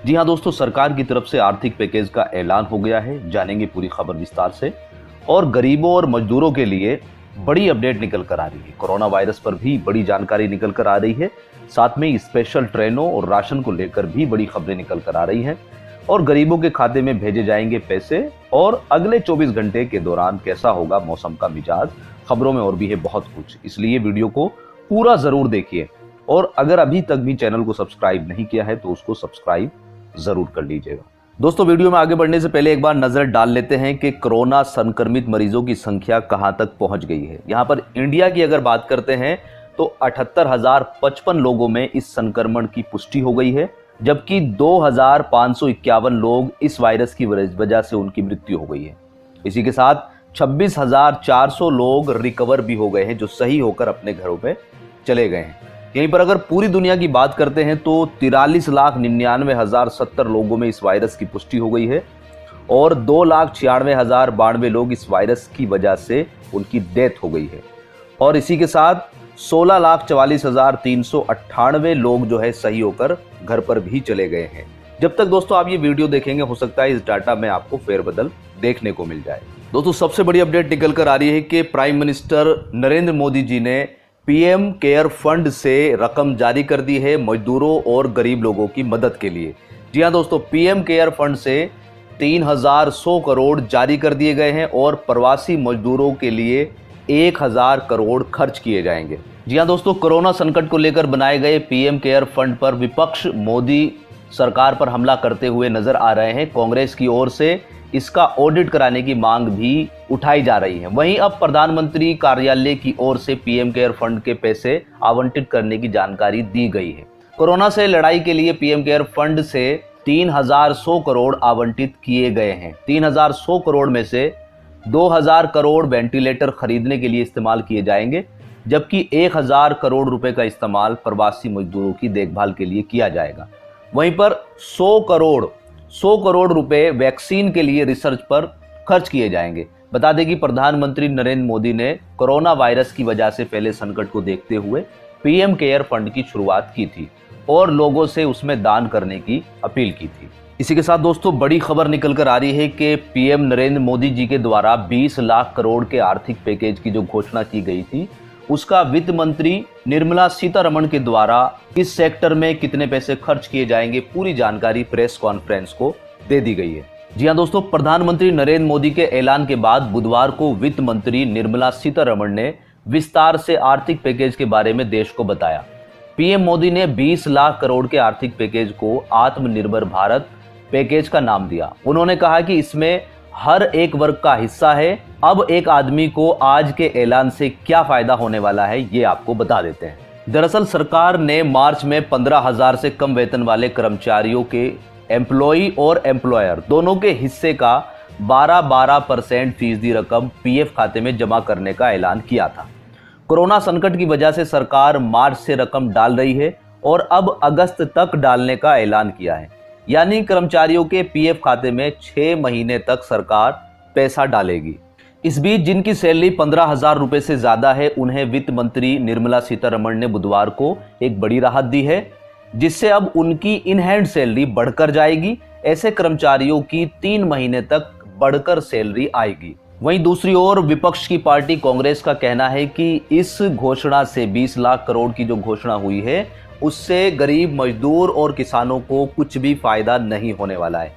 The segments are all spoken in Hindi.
जी हाँ दोस्तों, सरकार की तरफ से आर्थिक पैकेज का ऐलान हो गया है। जानेंगे पूरी खबर विस्तार से। और गरीबों और मजदूरों के लिए बड़ी अपडेट निकल कर आ रही है। कोरोना वायरस पर भी बड़ी जानकारी निकल कर आ रही है। साथ में स्पेशल ट्रेनों और राशन को लेकर भी बड़ी खबरें निकल कर आ रही हैं। और गरीबों के खाते में भेजे जाएंगे पैसे। और अगले 24 घंटे के दौरान कैसा होगा मौसम का मिजाज, खबरों में और भी है बहुत कुछ। इसलिए वीडियो को पूरा जरूर देखिए। और अगर अभी तक भी चैनल को सब्सक्राइब नहीं किया है तो उसको सब्सक्राइब जरूर कर लीजिएगा। दोस्तों, वीडियो में आगे बढ़ने से पहले एक बार नजर डाल लेते हैं कि कोरोना संक्रमित मरीजों की संख्या कहां तक पहुंच गई है। यहां पर इंडिया की अगर बात करते हैं तो 78,055 लोगों में इस संक्रमण की पुष्टि हो गई है, जबकि 2,551 लोग इस वायरस की वजह से उनकी मृत्यु हो गई है। इसी के साथ 26,400 लोग रिकवर भी हो गए हैं, जो सही होकर अपने घरों पे चले गए हैं। यहीं पर अगर पूरी दुनिया की बात करते हैं तो 43,99,070 लोगों में इस वायरस की पुष्टि हो गई है और 2,96,092 लोग इस वायरस की वजह से उनकी डेथ हो गई है। और इसी के साथ 16,44,398 लोग जो है सही होकर घर पर भी चले गए हैं। जब तक दोस्तों आप ये वीडियो देखेंगे, हो सकता है इस डाटा में आपको फेरबदल देखने को मिल जाए। दोस्तों, सबसे बड़ी अपडेट निकल कर आ रही है कि प्राइम मिनिस्टर नरेंद्र मोदी जी ने पीएम केयर फंड से रकम जारी कर दी है मजदूरों और गरीब लोगों की मदद के लिए। जी हां दोस्तों, पीएम केयर फंड से 3,100 करोड़ जारी कर दिए गए हैं और प्रवासी मजदूरों के लिए 1,000 करोड़ खर्च किए जाएंगे। जी हां दोस्तों, कोरोना संकट को लेकर बनाए गए पीएम केयर फंड पर विपक्ष मोदी सरकार पर हमला करते हुए नजर आ रहे हैं। कांग्रेस की ओर से इसका ऑडिट कराने की मांग भी उठाई जा रही है। वहीं अब प्रधानमंत्री कार्यालय की ओर से पीएम केयर फंड के पैसे आवंटित करने की जानकारी दी गई है। कोरोना से लड़ाई के लिए पीएम केयर फंड से 3,100 करोड़ आवंटित किए गए हैं। 3,100 करोड़ में से 2,000 करोड़ वेंटिलेटर खरीदने के लिए इस्तेमाल किए जाएंगे, जबकि 1,000 करोड़ रुपए का इस्तेमाल प्रवासी मजदूरों की देखभाल के लिए किया जाएगा। वहीं पर 100 करोड़ रुपए वैक्सीन के लिए रिसर्च पर खर्च किए जाएंगे। बता दें कि प्रधानमंत्री नरेंद्र मोदी ने कोरोना वायरस की वजह से फैले संकट को देखते हुए पीएम केयर फंड की शुरुआत की थी और लोगों से उसमें दान करने की अपील की थी। इसी के साथ दोस्तों, बड़ी खबर निकल कर आ रही है कि पीएम नरेंद्र मोदी जी के द्वारा 20 लाख करोड़ के आर्थिक पैकेज की जो घोषणा की गई थी, उसका वित्त मंत्री निर्मला सीतारमण के द्वारा इस सेक्टर में कितने पैसे खर्च किए जाएंगे, पूरी जानकारी प्रेस कॉन्फ्रेंस को दे दी गई है। जी हां दोस्तों, प्रधानमंत्री नरेंद्र मोदी के ऐलान के बाद बुधवार को वित्त मंत्री निर्मला सीतारमण ने विस्तार से आर्थिक पैकेज के बारे में देश को बताया। पीएम मोदी ने 20 लाख करोड़ के आर्थिक पैकेज को आत्मनिर्भर भारत पैकेज का नाम दिया। उन्होंने कहा कि इसमें हर एक वर्ग का हिस्सा है। अब एक आदमी को आज के ऐलान से क्या फायदा होने वाला है, ये आपको बता देते हैं। दरअसल सरकार ने मार्च में 15,000 से कम वेतन वाले कर्मचारियों के एम्प्लॉई और एम्प्लॉयर दोनों के हिस्से का 12% फीसदी रकम पीएफ खाते में जमा करने का ऐलान किया था। कोरोना संकट की वजह से सरकार मार्च से रकम डाल रही है और अब अगस्त तक डालने का ऐलान किया है। यानी कर्मचारियों के पीएफ खाते में 6 महीने तक सरकार पैसा डालेगी। इस बीच जिनकी सैलरी 15,000 रुपए से ज्यादा है, उन्हें वित्त मंत्री निर्मला सीतारमण ने बुधवार को एक बड़ी राहत दी है, जिससे अब उनकी इन हैंड सैलरी बढ़कर जाएगी। ऐसे कर्मचारियों की 3 महीने तक बढ़कर सैलरी आएगी। वहीं दूसरी ओर विपक्ष की पार्टी कांग्रेस का कहना है कि इस घोषणा से 20 लाख करोड़ की जो घोषणा हुई है, उससे गरीब मजदूर और किसानों को कुछ भी फायदा नहीं होने वाला है।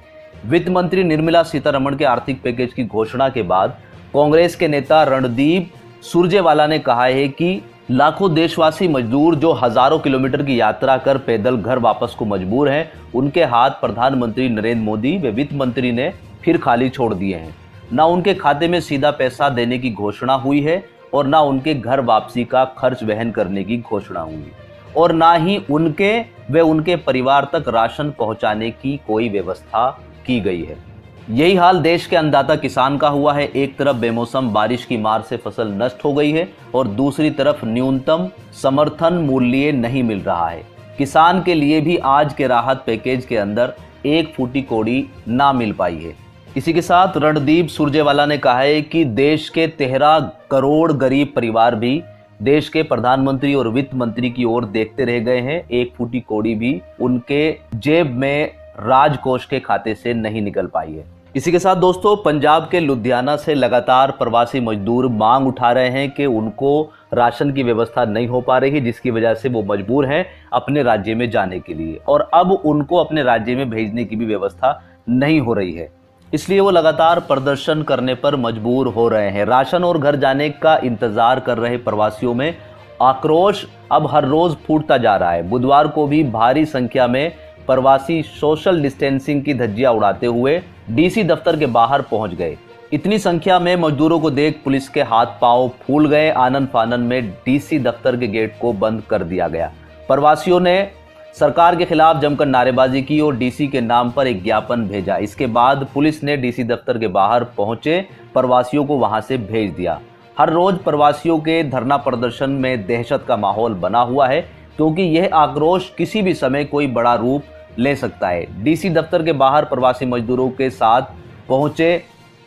वित्त मंत्री निर्मला सीतारमण के आर्थिक पैकेज की घोषणा के बाद कांग्रेस के नेता रणदीप सुरजेवाला ने कहा है कि लाखों देशवासी मजदूर जो हजारों किलोमीटर की यात्रा कर पैदल घर वापस को मजबूर हैं, उनके हाथ प्रधानमंत्री नरेंद्र मोदी व वित्त मंत्री ने फिर खाली छोड़ दिए हैं। ना उनके खाते में सीधा पैसा देने की घोषणा हुई है और ना उनके घर वापसी का खर्च वहन करने की घोषणा हुई और ना ही उनके व उनके परिवार तक राशन पहुंचाने की कोई व्यवस्था की गई है। यही हाल देश के अन्नदाता किसान का हुआ है। एक तरफ बेमौसम बारिश की मार से फसल नष्ट हो गई है और दूसरी तरफ न्यूनतम समर्थन मूल्य नहीं मिल रहा है। किसान के लिए भी आज के राहत पैकेज के अंदर एक फूटी कौड़ी ना मिल पाई है। इसी के साथ रणदीप सुरजेवाला ने कहा है कि देश के 13 करोड़ गरीब परिवार भी देश के प्रधानमंत्री और वित्त मंत्री की ओर देखते रह गए हैं। एक फूटी कौड़ी भी उनके जेब में राजकोष के खाते से नहीं निकल पाई है। इसी के साथ दोस्तों, पंजाब के लुधियाना से लगातार प्रवासी मजदूर मांग उठा रहे हैं कि उनको राशन की व्यवस्था नहीं हो पा रही है, जिसकी वजह से वो मजबूर हैं अपने राज्य में जाने के लिए, और अब उनको अपने राज्य में भेजने की भी व्यवस्था नहीं हो रही है। इसलिए वो लगातार प्रदर्शन करने पर मजबूर हो रहे हैं। राशन और घर जाने का इंतजार कर रहे प्रवासियों में आक्रोश अब हर रोज फूटता जा रहा है। बुधवार को भी भारी संख्या में प्रवासी सोशल डिस्टेंसिंग की धज्जियां उड़ाते हुए डीसी दफ्तर के बाहर पहुंच गए। इतनी संख्या में मजदूरों को देख पुलिस के हाथ पांव फूल गए। आनन फानन में डीसी दफ्तर के गेट को बंद कर दिया गया। प्रवासियों ने सरकार के खिलाफ जमकर नारेबाजी की और डीसी के नाम पर एक ज्ञापन भेजा। इसके बाद पुलिस ने डीसी दफ्तर के बाहर पहुंचे प्रवासियों को वहां से भेज दिया। हर रोज प्रवासियों के धरना प्रदर्शन में दहशत का माहौल बना हुआ है, क्योंकि यह आक्रोश किसी भी समय कोई बड़ा रूप ले सकता है। डीसी दफ्तर के बाहर प्रवासी मजदूरों के साथ पहुंचे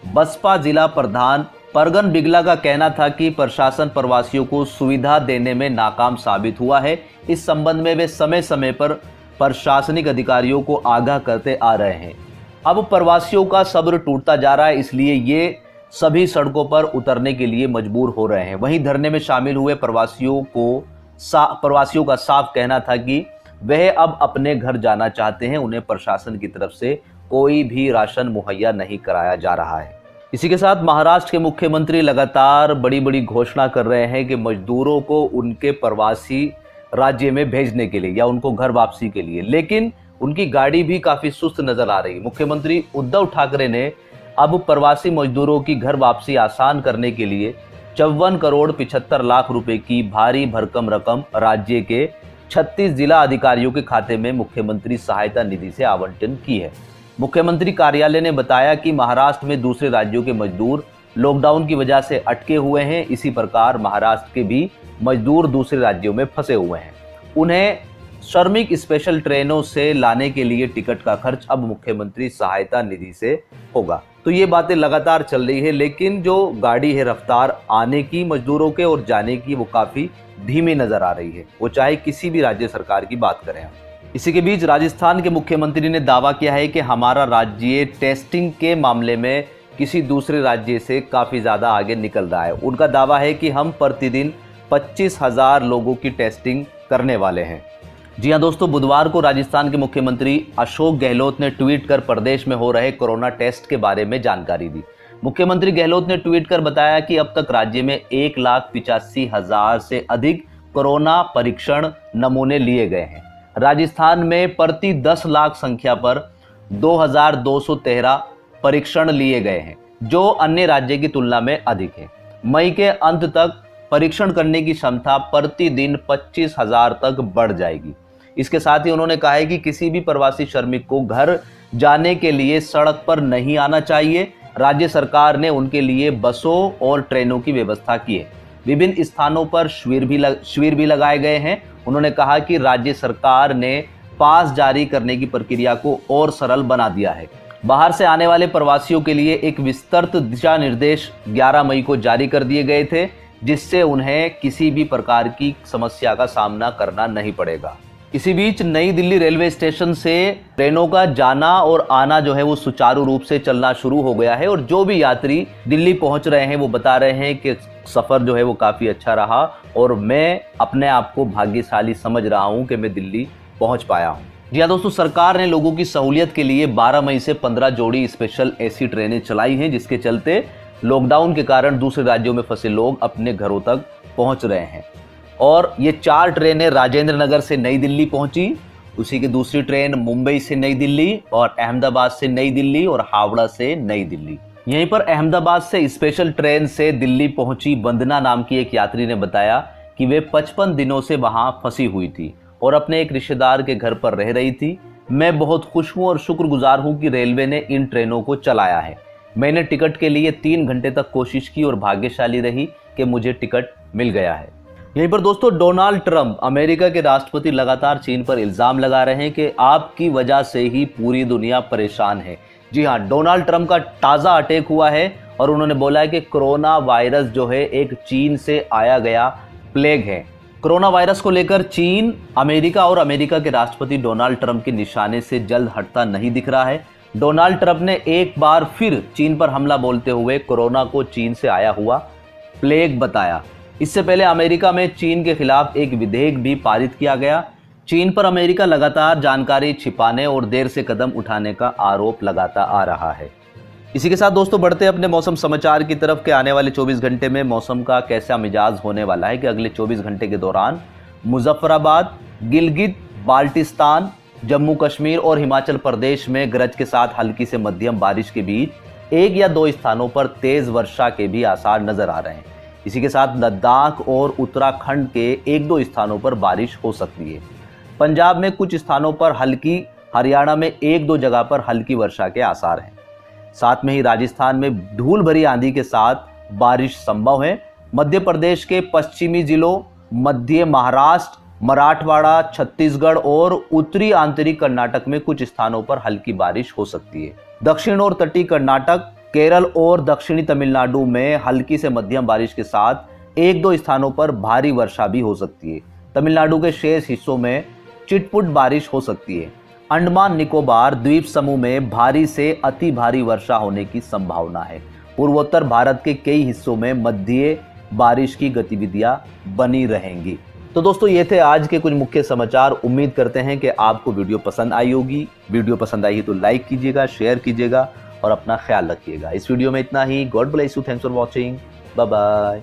बसपा जिला प्रधान परगन बिगला का कहना था कि प्रशासन प्रवासियों को सुविधा देने में नाकाम साबित हुआ है। इस संबंध में वे समय समय पर प्रशासनिक अधिकारियों को आगाह करते आ रहे हैं। अब प्रवासियों का सब्र टूटता जा रहा है, इसलिए ये सभी सड़कों पर उतरने के लिए मजबूर हो रहे हैं। वहीं धरने में शामिल हुए प्रवासियों का साफ कहना था कि वह अब अपने घर जाना चाहते हैं। उन्हें प्रशासन की तरफ से कोई भी राशन मुहैया नहीं कराया जा रहा है। इसी के साथ महाराष्ट्र के मुख्यमंत्री लगातार बड़ी बड़ी घोषणा कर रहे हैं कि मजदूरों को उनके प्रवासी राज्य में भेजने के लिए या उनको घर वापसी के लिए, लेकिन उनकी गाड़ी भी काफी सुस्त नजर आ रही है। मुख्यमंत्री उद्धव ठाकरे ने अब प्रवासी मजदूरों की घर वापसी आसान करने के लिए 54 करोड़ 75 लाख रुपए की भारी भरकम रकम राज्य के 36 जिला अधिकारियों के खाते में मुख्यमंत्री सहायता निधि से आवंटन की है। मुख्यमंत्री कार्यालय ने बताया कि महाराष्ट्र में दूसरे राज्यों के मजदूर लॉकडाउन की वजह से अटके हुए हैं। इसी प्रकार महाराष्ट्र के भी मजदूर दूसरे राज्यों में फंसे हुए हैं। उन्हें श्रमिक स्पेशल ट्रेनों से लाने के लिए टिकट का खर्च अब मुख्यमंत्री सहायता निधि से होगा। तो ये बातें लगातार चल रही है, लेकिन जो गाड़ी है रफ्तार आने की मजदूरों के और जाने की, वो काफी धीमी नजर आ रही है, वो चाहे किसी भी राज्य सरकार की बात करें। इसी के बीच राजस्थान के मुख्यमंत्री ने दावा किया है कि हमारा राज्य टेस्टिंग के मामले में किसी दूसरे राज्य से काफी ज्यादा आगे निकल रहा है। उनका दावा है कि हम प्रतिदिन 25,000 लोगों की टेस्टिंग करने वाले हैं। जी हां दोस्तों, बुधवार को राजस्थान के मुख्यमंत्री अशोक गहलोत ने ट्वीट कर प्रदेश में हो रहे कोरोना टेस्ट के बारे में जानकारी दी। मुख्यमंत्री गहलोत ने ट्वीट कर बताया कि अब तक राज्य में 1,85,000 से अधिक कोरोना परीक्षण नमूने लिए गए हैं। राजस्थान में प्रति 10 लाख संख्या पर 2,213 परीक्षण लिए गए हैं, जो अन्य राज्य की तुलना में अधिक है। मई के अंत तक परीक्षण करने की क्षमता प्रतिदिन 25,000 तक बढ़ जाएगी। इसके साथ ही उन्होंने कहा है कि किसी भी प्रवासी श्रमिक को घर जाने के लिए सड़क पर नहीं आना चाहिए। राज्य सरकार ने उनके लिए बसों और ट्रेनों की व्यवस्था की है। विभिन्न स्थानों पर शिविर भी लगाए गए हैं। उन्होंने कहा कि राज्य सरकार ने पास जारी करने की प्रक्रिया को और सरल बना दिया है। बाहर से आने वाले प्रवासियों के लिए एक विस्तृत दिशा निर्देश 11 मई को जारी कर दिए गए थे, जिससे उन्हें किसी भी प्रकार की समस्या का सामना करना नहीं पड़ेगा। इसी बीच नई दिल्ली रेलवे स्टेशन से ट्रेनों का जाना और आना जो है वो सुचारू रूप से चलना शुरू हो गया है, और जो भी यात्री दिल्ली पहुंच रहे हैं वो बता रहे हैं कि सफ़र जो है वो काफ़ी अच्छा रहा और मैं अपने आप को भाग्यशाली समझ रहा हूं कि मैं दिल्ली पहुंच पाया हूं। जी हाँ दोस्तों, सरकार ने लोगों की सहूलियत के लिए 12 मई से 15 जोड़ी स्पेशल एसी ट्रेनें चलाई हैं, जिसके चलते लॉकडाउन के कारण दूसरे राज्यों में फंसे लोग अपने घरों तक पहुंच रहे हैं। और ये 4 ट्रेनें राजेंद्र नगर से नई दिल्ली पहुंची, उसी की दूसरी ट्रेन मुंबई से नई दिल्ली और अहमदाबाद से नई दिल्ली और हावड़ा से नई दिल्ली। यहीं पर अहमदाबाद से स्पेशल ट्रेन से दिल्ली पहुंची वंदना नाम की एक यात्री ने बताया कि वे 55 दिनों से वहां फंसी हुई थी और अपने एक रिश्तेदार के घर पर रह रही थी। मैं बहुत खुश हूं और शुक्रगुजार हूं कि रेलवे ने इन ट्रेनों को चलाया है। मैंने टिकट के लिए 3 घंटे तक कोशिश की और भाग्यशाली रही कि मुझे टिकट मिल गया है। यहीं पर दोस्तों, डोनाल्ड ट्रंप अमेरिका के राष्ट्रपति लगातार चीन पर इल्जाम लगा रहे हैं कि आपकी वजह से ही पूरी दुनिया परेशान है। जी हाँ, डोनाल्ड ट्रंप का ताज़ा अटैक हुआ है और उन्होंने बोला है कि कोरोना वायरस जो है एक चीन से आया गया प्लेग है। कोरोना वायरस को लेकर चीन, अमेरिका और अमेरिका के राष्ट्रपति डोनाल्ड ट्रंप के निशाने से जल्द हटता नहीं दिख रहा है। डोनाल्ड ट्रंप ने एक बार फिर चीन पर हमला बोलते हुए कोरोना को चीन से आया हुआ प्लेग बताया। इससे पहले अमेरिका में चीन के खिलाफ एक विधेयक भी पारित किया गया। चीन पर अमेरिका लगातार जानकारी छिपाने और देर से कदम उठाने का आरोप लगाता आ रहा है। इसी के साथ दोस्तों बढ़ते अपने मौसम समाचार की तरफ के आने वाले 24 घंटे में मौसम का कैसा मिजाज होने वाला है कि अगले 24 घंटे के दौरान मुजफ्फराबाद, गिलगित, बाल्टिस्तान, जम्मू कश्मीर और हिमाचल प्रदेश में गरज के साथ हल्की से मध्यम बारिश के बीच 1 या 2 स्थानों पर तेज वर्षा के भी आसार नजर आ रहे हैं। इसी के साथ लद्दाख और उत्तराखंड के 1-2 स्थानों पर बारिश हो सकती है। पंजाब में कुछ स्थानों पर हल्की, हरियाणा में 1-2 जगह पर हल्की वर्षा के आसार हैं। साथ में ही राजस्थान में धूल भरी आंधी के साथ बारिश संभव है। मध्य प्रदेश के पश्चिमी जिलों, मध्य महाराष्ट्र, मराठवाड़ा, छत्तीसगढ़ और उत्तरी आंतरिक कर्नाटक में कुछ स्थानों पर हल्की बारिश हो सकती है। दक्षिण और तटीय कर्नाटक, केरल और दक्षिणी तमिलनाडु में हल्की से मध्यम बारिश के साथ 1-2 स्थानों पर भारी वर्षा भी हो सकती है। तमिलनाडु के शेष हिस्सों में चिटपुट बारिश हो सकती है। अंडमान निकोबार द्वीप समूह में भारी से अति भारी वर्षा होने की संभावना है। पूर्वोत्तर भारत के कई हिस्सों में मध्य बारिश की गतिविधियां बनी रहेंगी। तो दोस्तों ये थे आज के कुछ मुख्य समाचार। उम्मीद करते हैं कि आपको वीडियो पसंद आई होगी। वीडियो पसंद आई तो लाइक कीजिएगा, शेयर कीजिएगा और अपना ख्याल रखिएगा। इस वीडियो में इतना ही। God bless you, thanks for watching, bye bye.